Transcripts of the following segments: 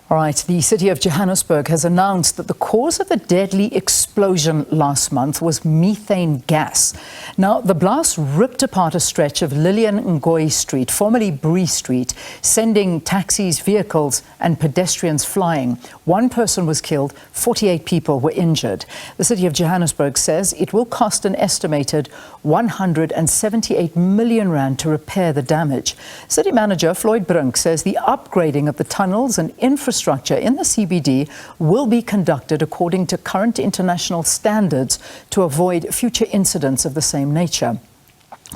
All right, the City of Johannesburg has announced that the cause of the deadly explosion last month was methane gas. Now, the blast ripped apart a stretch of Lillian Ngoyi Street, formerly Bree Street, sending taxis, vehicles and pedestrians flying. One person was killed, 48 people were injured. The City of Johannesburg says it will cost an estimated 178 million rand to repair the damage. City Manager Floyd Brink says the upgrading of the tunnels and infrastructure in the CBD will be conducted according to current international standards to avoid future incidents of the same nature.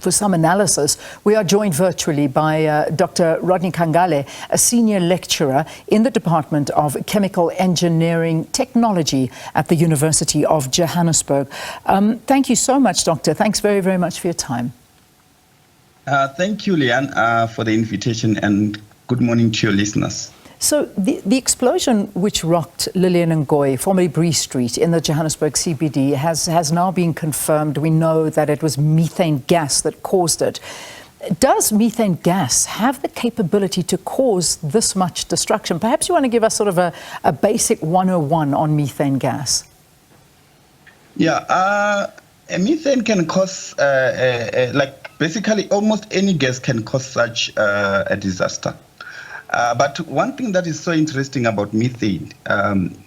For some analysis, we are joined virtually by Doctor Rodney Khangale, a senior lecturer in the Department of Chemical Engineering Technology at the University of Johannesburg. Thank you so much, Doctor. Thanks very, very much for your time. Thank you, Lillian, for the invitation, and good morning to your listeners. So the explosion which rocked Lillian Ngoyi, formerly Bree Street, in the Johannesburg CBD has now been confirmed. We know that it was methane gas that caused it. Does methane gas have the capability to cause this much destruction? Perhaps you want to give us sort of a basic 101 on methane gas. Yeah, methane can cause, basically almost any gas can cause such a disaster. But one thing that is so interesting about methane,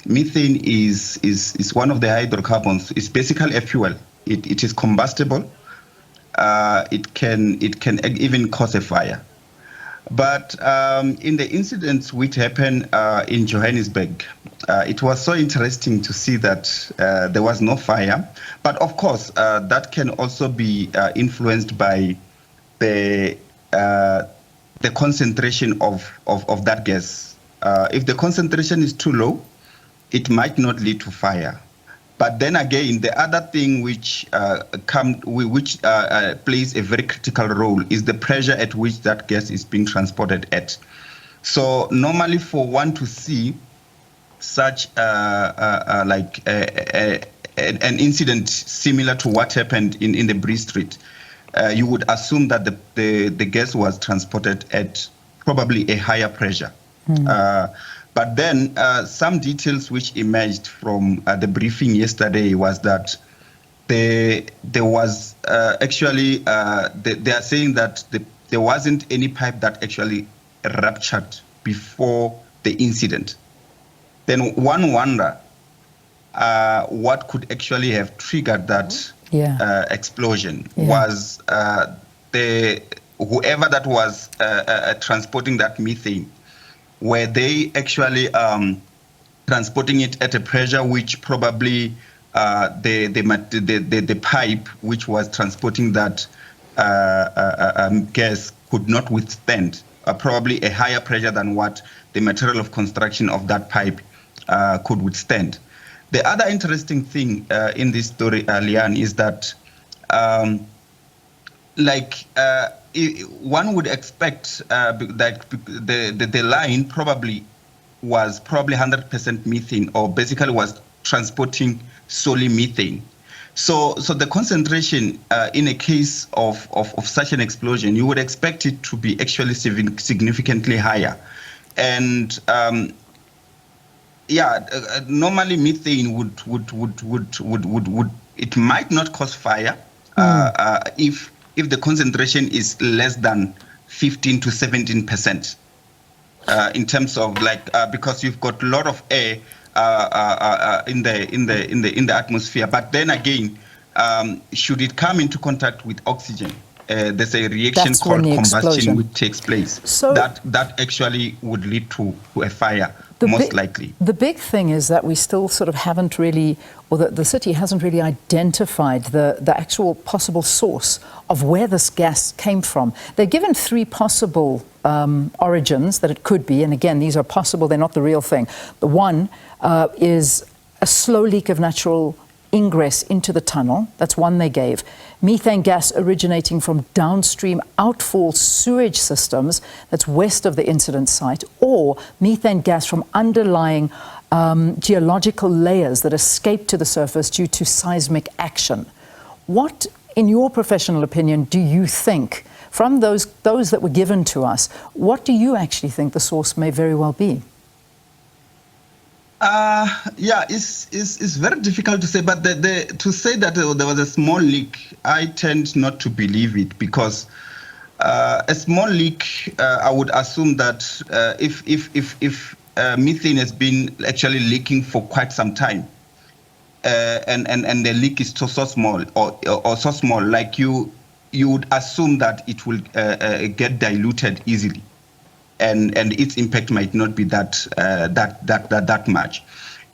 methane is one of the hydrocarbons. It's basically a fuel. It is combustible. It can even cause a fire. But in the incidents which happened in Johannesburg, it was so interesting to see that there was no fire. But of course, that can also be influenced by the concentration of that gas. If the concentration is too low, it might not lead to fire. But then again, the other thing which plays a very critical role is the pressure at which that gas is being transported at. So normally, for one to see such an incident similar to what happened in the Bree Street, you would assume that the gas was transported at probably a higher pressure. But then some details which emerged from the briefing yesterday was that there was actually, they are saying that there wasn't any pipe that actually ruptured before the incident. Then one wonder what could actually have triggered that explosion. Was whoever that was transporting that methane, were they actually transporting it at a pressure which probably the pipe which was transporting that gas could not withstand, probably a higher pressure than what the material of construction of that pipe could withstand. The other interesting thing in this story, Lian, is that one would expect that the line was probably 100% methane, or basically was transporting solely methane. So the concentration in a case of such an explosion, you would expect it to be actually significantly higher. And normally methane would it might not cause fire if the concentration is less than 15 to 17%. In terms of because you've got a lot of air in the atmosphere. But then again, should it come into contact with oxygen, there's a reaction called combustion which takes place. So that actually would lead to a fire, most likely. The big thing is that we still sort of haven't really, or the city hasn't really identified the actual possible source of where this gas came from. They're given three possible origins that it could be, and again, these are possible, they're not the real thing. The one is a slow leak of natural ingress into the tunnel. That's one they gave. Methane gas originating from downstream outfall sewage systems, that's west of the incident site, or methane gas from underlying geological layers that escape to the surface due to seismic action. What, in your professional opinion, do you think, from those that were given to us, what do you actually think the source may very well be? Yeah, it's very difficult to say, but to say that there was a small leak, I tend not to believe it, because a small leak, I would assume that if methane has been actually leaking for quite some time, and the leak is so small or so small, like you would assume that it will get diluted easily, and its impact might not be that much.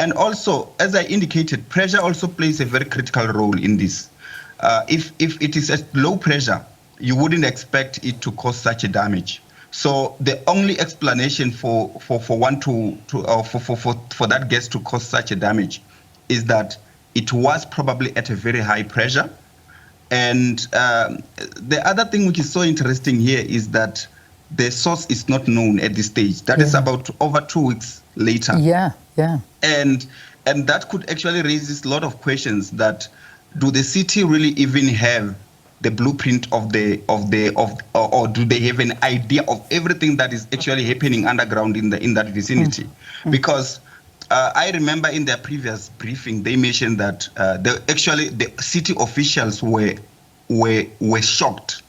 And also, as I indicated, pressure also plays a very critical role in this. If it is at low pressure, you wouldn't expect it to cause such a damage. So the only explanation for one for that gas to cause such a damage is that it was probably at a very high pressure. And the other thing which is so interesting here is that the source is not known at this stage. That is about over 2 weeks later. Yeah. And that could actually raise a lot of questions. That do the city really even have the blueprint or do they have an idea of everything that is actually happening underground in that vicinity? Because I remember in their previous briefing they mentioned that the city officials were shocked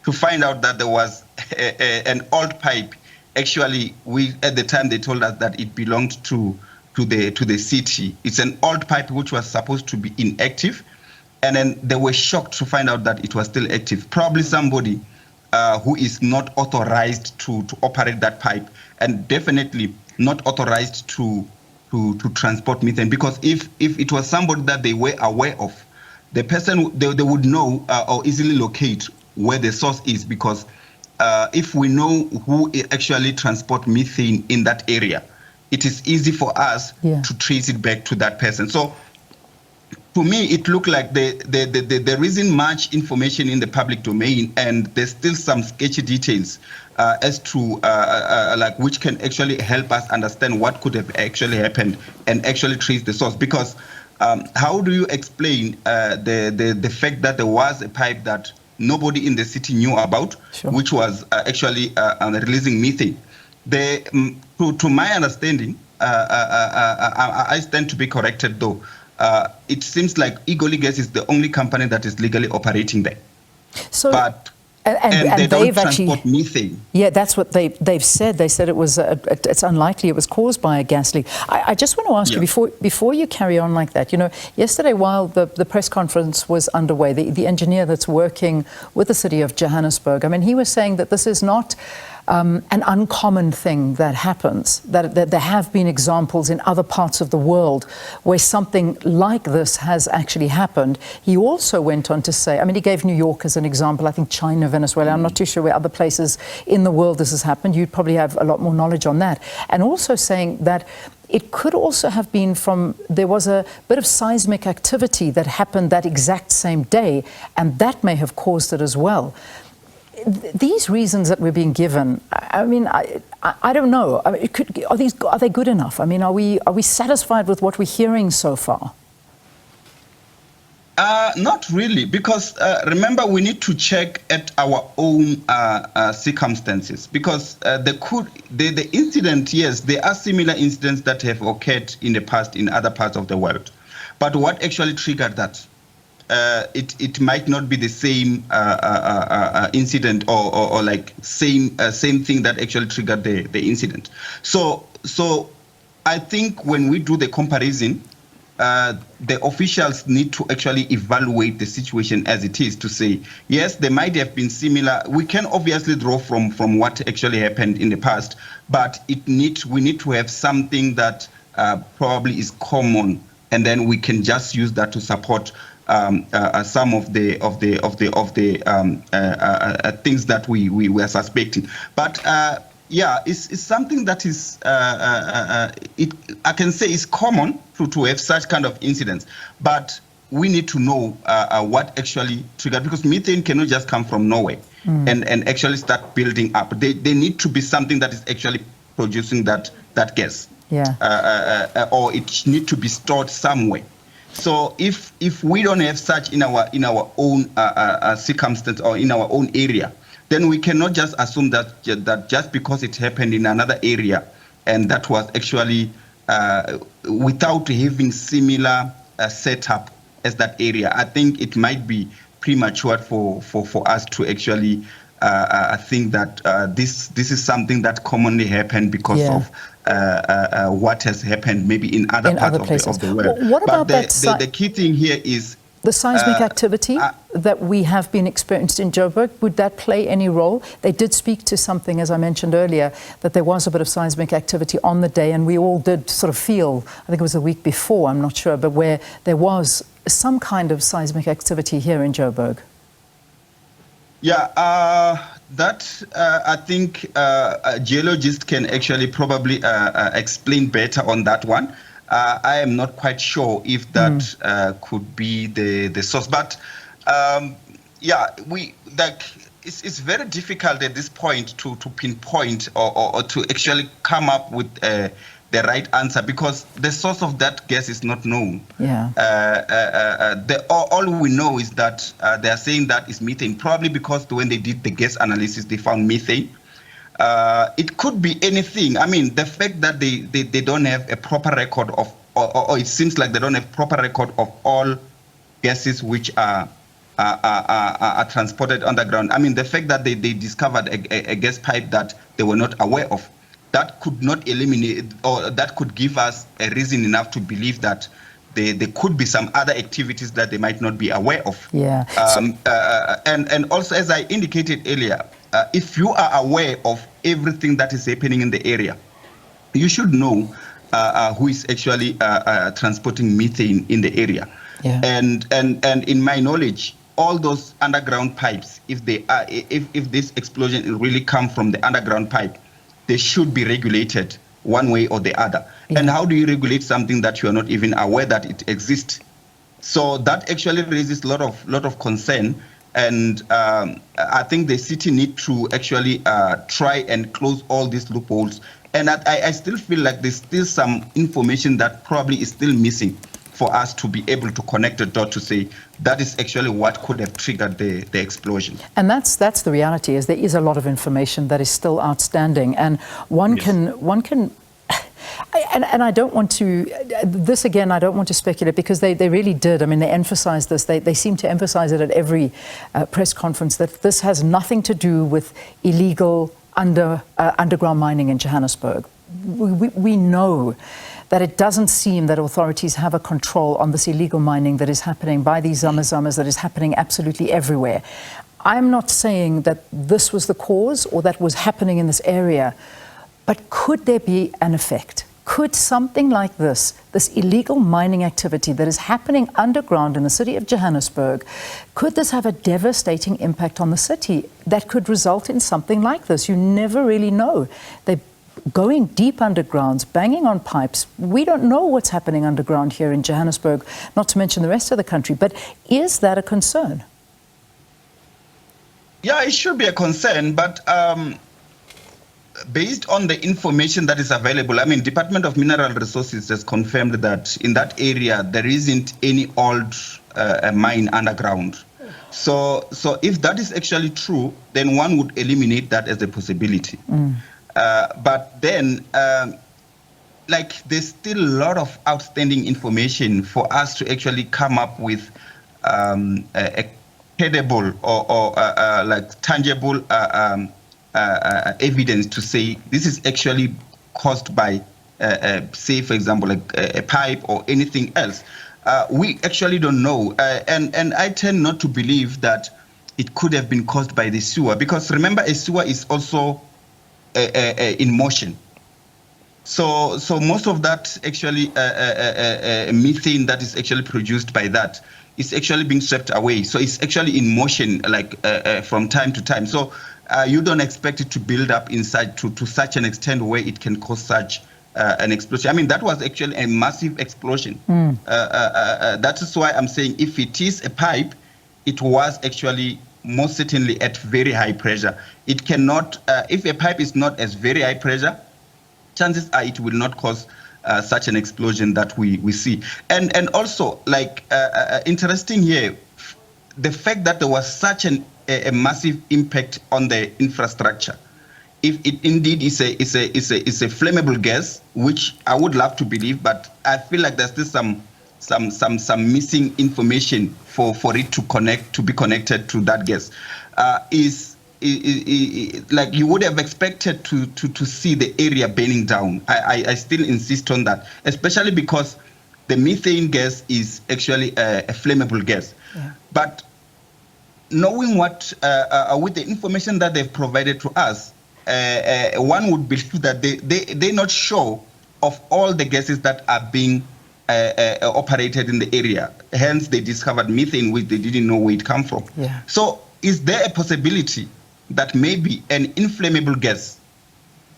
to find out that there was an old pipe. Actually, at the time they told us that it belonged to the city. It's an old pipe which was supposed to be inactive, and then they were shocked to find out that it was still active. Probably somebody who is not authorized to operate that pipe, and definitely not authorized to transport methane. Because if it was somebody that they were aware of, the person they would know or easily locate where the source is, because if we know who actually transport methane in that area, it is easy for us to trace it back to that person. So to me, it looked like there isn't much information in the public domain, and there's still some sketchy details as to like which can actually help us understand what could have actually happened and actually trace the source. Because how do you explain the fact that there was a pipe that nobody in the city knew about, which was actually releasing methane? To my understanding, I stand to be corrected though, it seems like Egoli Gas is the only company that is legally operating there. So, but and they don't they've transport actually, methane. Yeah, that's what they've said. They said it was it's unlikely it was caused by a gas leak. I just want to ask you before you carry on like that. You know, yesterday while the press conference was underway, the engineer that's working with the City of Johannesburg, I mean, he was saying that this is not an uncommon thing that happens, that there have been examples in other parts of the world where something like this has actually happened. He also went on to say, I mean, he gave New York as an example, I think China, Venezuela, I'm not too sure where other places in the world this has happened. You'd probably have a lot more knowledge on that. And also saying that it could also have been there was a bit of seismic activity that happened that exact same day, and that may have caused it as well. These reasons that we're being given, I mean, I don't know. I mean, are they good enough? I mean, are we satisfied with what we're hearing so far? Not really, because remember, we need to check at our own circumstances, because the incident, yes, there are similar incidents that have occurred in the past in other parts of the world, but what actually triggered that? It might not be the same incident or like same thing that actually triggered the incident. So I think when we do the comparison, the officials need to actually evaluate the situation as it is, to say, yes, there might have been similar. We can obviously draw from what actually happened in the past, but we need to have something that probably is common, and then we can just use that to support some of the things that we were suspecting. But yeah, it's something that is I can say is common to have such kind of incidents, but we need to know what actually triggered, because methane cannot just come from nowhere and actually start building up. They need to be something that is actually producing that gas, or it need to be stored somewhere. So if we don't have such in our own circumstance or in our own area, then we cannot just assume that just because it happened in another area and that was actually without having similar setup as that area. I think it might be premature for us to actually think that this is something that commonly happened because of what has happened maybe in other parts of the world. What about the key thing here is the seismic activity that we have been experienced in Joburg. Would that play any role? They did speak to something, as I mentioned earlier, that there was a bit of seismic activity on the day, and we all did sort of feel, I think it was the week before, I'm not sure, but where there was some kind of seismic activity here in Joburg. Yeah, that I think a geologist can actually probably explain better on that one. I am not quite sure if that could be the source, but yeah, it's very difficult at this point to pinpoint or to actually come up with the right answer, because the source of that gas is not known. Yeah. All we know is that they are saying that is methane, probably because when they did the gas analysis, they found methane. It could be anything. I mean, the fact that they don't have a proper record of, or it seems like they don't have proper record of all gases which are transported underground. I mean, the fact that they discovered a gas pipe that they were not aware of, that could not eliminate, or that could give us a reason enough to believe that there could be some other activities that they might not be aware of. Yeah. And also, as I indicated earlier, if you are aware of everything that is happening in the area, you should know who is actually transporting methane in the area. Yeah. And in my knowledge, all those underground pipes, if this explosion really come from the underground pipe, they should be regulated one way or the other. Yeah. And how do you regulate something that you are not even aware that it exists? So that actually raises a lot of concern. And I think the city need to actually try and close all these loopholes. And I still feel like there's still some information that probably is still missing for us to be able to connect the dot to say that is actually what could have triggered the explosion. And that's the reality, is there is a lot of information that is still outstanding, and one can and I don't want to, this again, I don't want to speculate, because they really did. I mean, they emphasized this. They seem to emphasize it at every press conference, that this has nothing to do with illegal underground mining in Johannesburg. We know that it doesn't seem that authorities have a control on this illegal mining that is happening by these zamazamas, that is happening absolutely everywhere. I'm not saying that this was the cause or that was happening in this area, but could there be an effect? Could something like this illegal mining activity that is happening underground in the city of Johannesburg, could this have a devastating impact on the city that could result in something like this? You never really know. They're going deep underground, banging on pipes. We don't know what's happening underground here in Johannesburg, not to mention the rest of the country. But is that a concern? Yeah, it should be a concern, but based on the information that is available, I mean, Department of Mineral Resources has confirmed that in that area there isn't any old mine underground. So if that is actually true, then one would eliminate that as a possibility. But then, like, there's still a lot of outstanding information for us to actually come up with a credible or like tangible evidence to say this is actually caused by, say, for example, like a pipe or anything else. We actually don't know. And I tend not to believe that it could have been caused by the sewer, because remember, a sewer is also in motion. So most of that actually methane that is actually produced by that is actually being swept away. So it's actually in motion, like from time to time. So you don't expect it to build up inside to such an extent where it can cause such an explosion. I mean, that was actually a massive explosion. That is why I'm saying if it is a pipe, it was actually most certainly at very high pressure. It cannot, if a pipe is not as very high pressure, chances are it will not cause such an explosion that we see. And also, like, interesting here, the fact that there was such a massive impact on the infrastructure if it indeed is a flammable gas, which I would love to believe, but I feel like there's still some missing information for it to be connected to that gas. Like you would have expected to see the area burning down. I still insist on that, especially because the methane gas is actually a flammable gas. Yeah. But knowing what, with the information that they've provided to us, one would believe that they're not sure of all the gases that are being operated in the area. Hence, they discovered methane, which they didn't know where it came from. Yeah. So is there a possibility that maybe an inflammable gas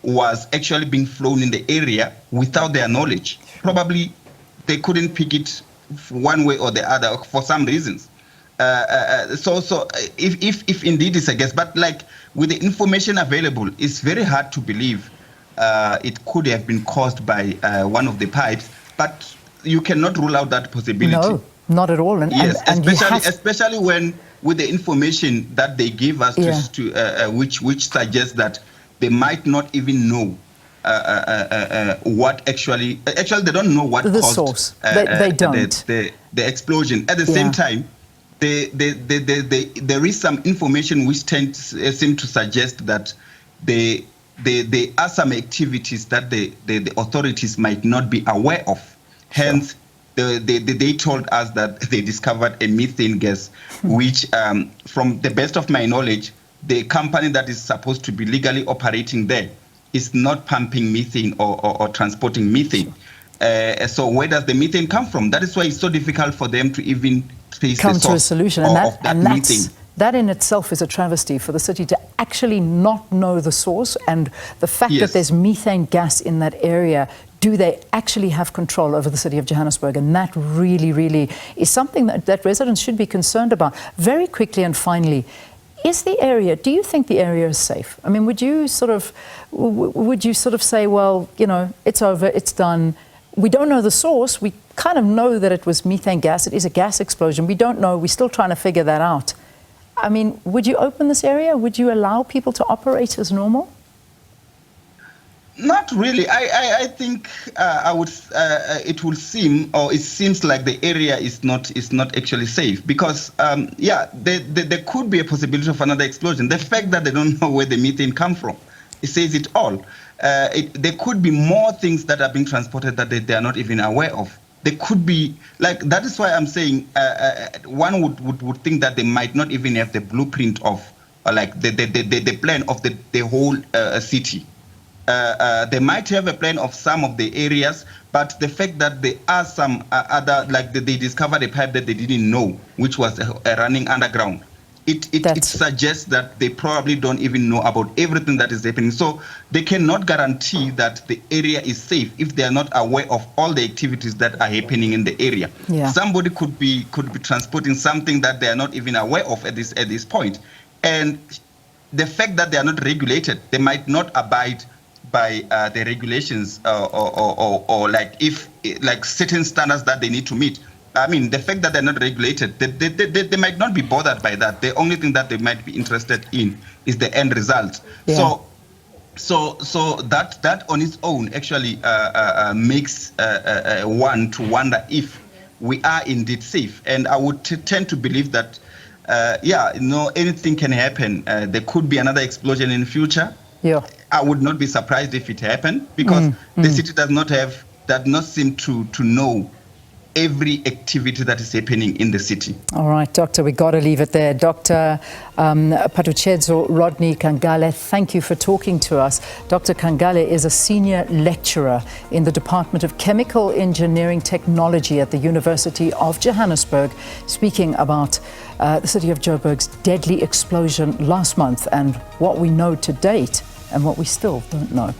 was actually being flown in the area without their knowledge? Probably they couldn't pick it one way or the other for some reasons. So if indeed it's a gas, but like with the information available, it's very hard to believe it could have been caused by one of the pipes, but you cannot rule out that possibility. No, not at all. And, yes, especially when with the information that they give us, which suggests that they might not even know what actually they don't know what the caused source. They don't. The explosion. At the same time, there is some information which seem to suggest that there are some activities that the authorities might not be aware of. Hence, they told us that they discovered a methane gas, which, from the best of my knowledge, the company that is supposed to be legally operating there is not pumping methane or transporting methane. So where does the methane come from? That is why it's so difficult for them to even come to a solution. That in itself is a travesty for the city to actually not know the source, and the fact that there's methane gas in that area. Do they actually have control over the City of Johannesburg? And that really, really is something that residents should be concerned about. Very quickly and finally, do you think the area is safe? I mean, would you sort of say, well, you know, it's over, it's done. We don't know the source. We kind of know that it was methane gas. It is a gas explosion. We don't know. We're still trying to figure that out. I mean, would you open this area? Would you allow people to operate as normal? Not really. I think I would. It will seem, or it seems like the area is not actually safe because there could be a possibility of another explosion. The fact that they don't know where the methane comes from, it says it all. There could be more things that are being transported that they are not even aware of. There could be, like, that is why I'm saying one would think that they might not even have the blueprint of, like the plan of the whole city. They might have a plan of some of the areas, but the fact that there are some other, like they discovered a pipe that they didn't know, which was running underground, it suggests that they probably don't even know about everything that is happening. So they cannot guarantee that the area is safe if they are not aware of all the activities that are happening in the area. Yeah. Somebody could be transporting something that they are not even aware of at this point. And the fact that they are not regulated, they might not abide by the regulations or like certain standards that they need to meet. I mean, the fact that they're not regulated, they might not be bothered by that. The only thing that they might be interested in is the end result. Yeah. So that on its own actually makes one to wonder if we are indeed safe. And I would tend to believe that, anything can happen. There could be another explosion in the future. Yeah. I would not be surprised if it happened because the city does not seem to know every activity that is happening in the city. All right, Doctor, we got to leave it there. Dr. Rodney Khangale, thank you for talking to us. Dr. Khangale is a senior lecturer in the Department of Chemical Engineering Technology at the University of Johannesburg, speaking about the city of Joburg's deadly explosion last month and what we know to date and what we still don't know.